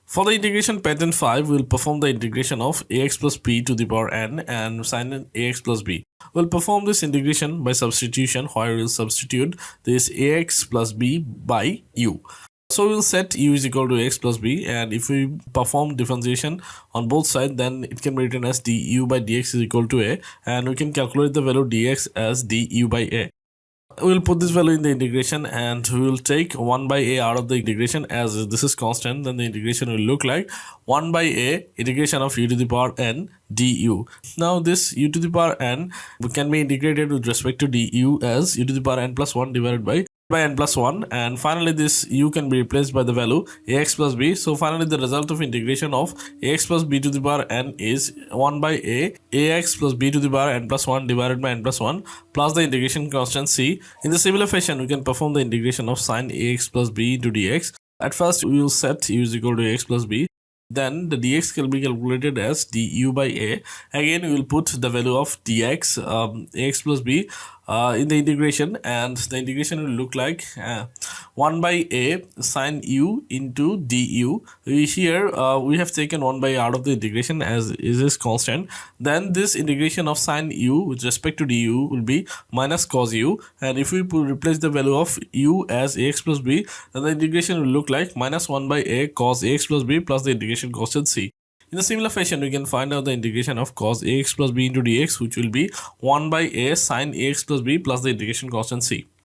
For the integration pattern 5, we will perform the integration of ax plus b to the power n and sin ax plus b. We'll perform this integration by substitution, where we'll substitute this ax plus b by u. So we'll set u is equal to x plus b, and if we perform differentiation on both sides, then it can be written as du by dx is equal to a, and we can calculate the value dx as du by a. We'll put this value in the integration, and we will take 1 by a out of the integration, as this is constant. Then the integration will look like 1 by a integration of u to the power n du. Now this u to the power n can be integrated with respect to du as u to the power n plus 1 divided by n plus 1, and finally this u can be replaced by the value ax plus b. So finally the result of integration of ax plus b to the power n is 1 by ax plus b to the power n plus 1 divided by n plus 1 plus the integration constant c. In the similar fashion, we can perform the integration of sin ax plus b into dx. At first we will set u is equal to ax plus b. Then the dx can be calculated as du by a. Again we will put the value of dx ax plus b in the integration, and the integration will look like 1 by a sin u into du. Here we have taken 1 by a out of the integration, as is this constant. Then this integration of sin u with respect to du will be minus cos u, and if we replace the value of u as ax plus b, then the integration will look like minus 1 by a cos ax plus b plus the integration constant c. In a similar fashion, we can find out the integration of cos ax plus b into dx, which will be 1 by a sin ax plus b plus the integration constant c.